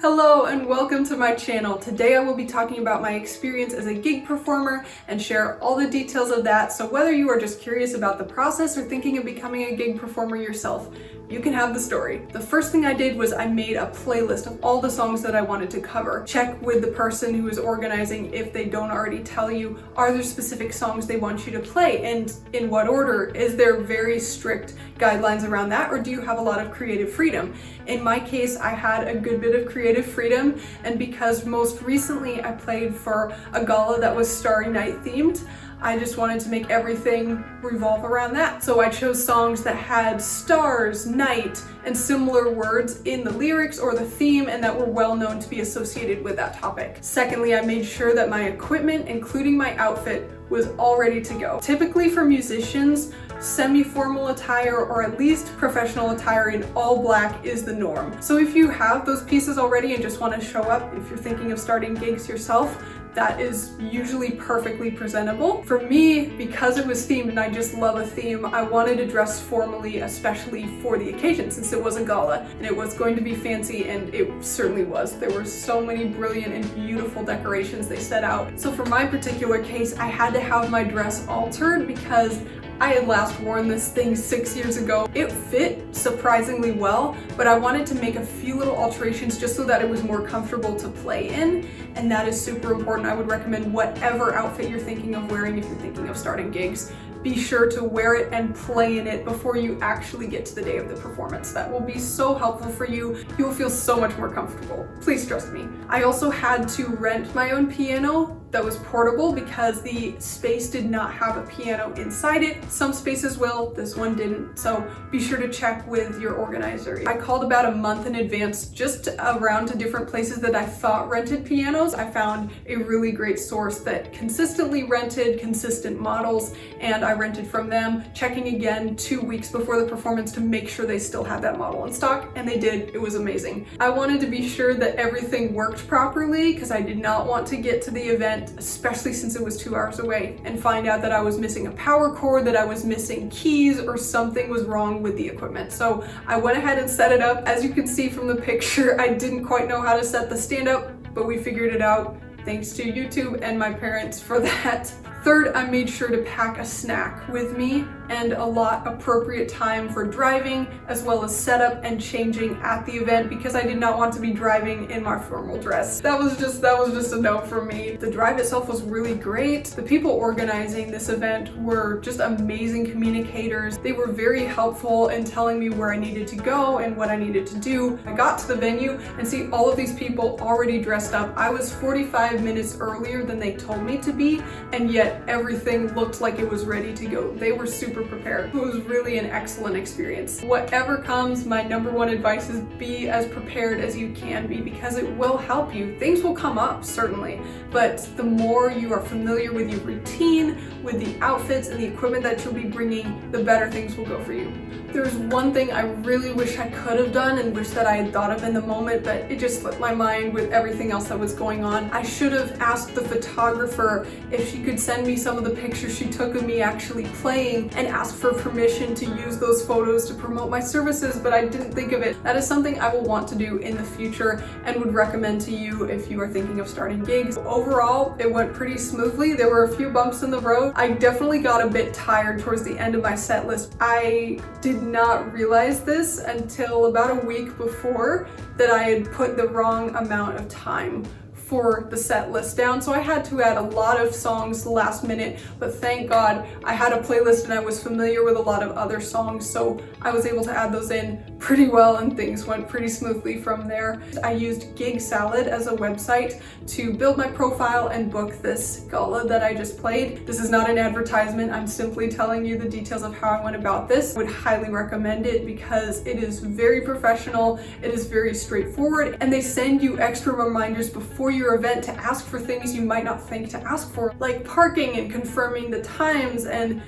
Hello and welcome to my channel. Today I will be talking about my experience as a gig performer and share all the details of that. So whether you are just curious about the process or thinking of becoming a gig performer yourself, you can have the story. The first thing I did was I made a playlist of all the songs that I wanted to cover. Check with the person who is organizing if they don't already tell you, are there specific songs they want you to play and in what order? Is there very strict guidelines around that, or do you have a lot of creative freedom? In my case, I had a good bit of creative freedom, and because most recently I played for a gala that was Starry Night themed, I just wanted to make everything revolve around that. So I chose songs that had stars, night, and similar words in the lyrics or the theme and that were well known to be associated with that topic. Secondly, I made sure that my equipment, including my outfit, was all ready to go. Typically for musicians, semi-formal attire or at least professional attire in all black is the norm. So if you have those pieces already and just want to show up, if you're thinking of starting gigs yourself, that is usually perfectly presentable. For me, because it was themed and I just love a theme, I wanted to dress formally, especially for the occasion since it was a gala and it was going to be fancy, and it certainly was. There were so many brilliant and beautiful decorations they set out. So for my particular case, I had to have my dress altered because I had last worn this thing 6 years ago. It fit surprisingly well, but I wanted to make a few little alterations just so that it was more comfortable to play in, and that is super important. I would recommend whatever outfit you're thinking of wearing if you're thinking of starting gigs. Be sure to wear it and play in it before you actually get to the day of the performance. That will be so helpful for you. You will feel so much more comfortable. Please trust me. I also had to rent my own piano that was portable because the space did not have a piano inside it. Some spaces will, this one didn't. So be sure to check with your organizer. I called about a month in advance just around to different places that I thought rented pianos. I found a really great source that consistently rented consistent models, and I rented from them, checking again 2 weeks before the performance to make sure they still had that model in stock, and they did. It was amazing. I wanted to be sure that everything worked properly because I did not want to get to the event, especially since it was 2 hours away, and find out that I was missing a power cord, that I was missing keys, or something was wrong with the equipment. So I went ahead and set it up. As you can see from the picture, I didn't quite know how to set the stand up, but we figured it out. Thanks to YouTube and my parents for that. Third, I made sure to pack a snack with me and a lot appropriate time for driving, as well as setup and changing at the event, because I did not want to be driving in my formal dress. That was just a no for me. The drive itself was really great. The people organizing this event were just amazing communicators. They were very helpful in telling me where I needed to go and what I needed to do. I got to the venue and see all of these people already dressed up. I was 45 minutes earlier than they told me to be, and yet everything looked like it was ready to go. They were super prepared. It was really an excellent experience. Whatever comes, my number one advice is be as prepared as you can be, because it will help you. Things will come up, certainly, but the more you are familiar with your routine, with the outfits and the equipment that you'll be bringing, the better things will go for you. There's one thing I really wish I could have done and wish that I had thought of in the moment, but it just slipped my mind with everything else that was going on. I should have asked the photographer if she could send me some of the pictures she took of me actually playing and ask for permission to use those photos to promote my services, but I didn't think of it. That is something I will want to do in the future and would recommend to you if you are thinking of starting gigs. Overall, it went pretty smoothly. There were a few bumps in the road. I definitely got a bit tired towards the end of my set list. I did not realize this until about a week before that I had put the wrong amount of time for the set list down, so I had to add a lot of songs last minute, but thank God I had a playlist and I was familiar with a lot of other songs, so I was able to add those in pretty well and things went pretty smoothly from there. I used Gig Salad as a website to build my profile and book this gala that I just played. This is not an advertisement, I'm simply telling you the details of how I went about this. I would highly recommend it because it is very professional, it is very straightforward, and they send you extra reminders before your event to ask for things you might not think to ask for, like parking and confirming the times and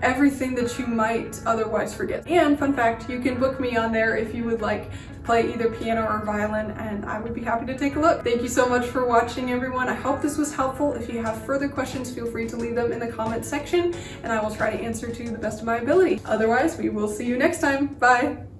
everything that you might otherwise forget. And fun fact, you can book me on there if you would like to play either piano or violin, and I would be happy to take a look. Thank you so much for watching, everyone. I hope this was helpful. If you have further questions, feel free to leave them in the comment section and I will try to answer to the best of my ability. Otherwise, we will see you next time. Bye.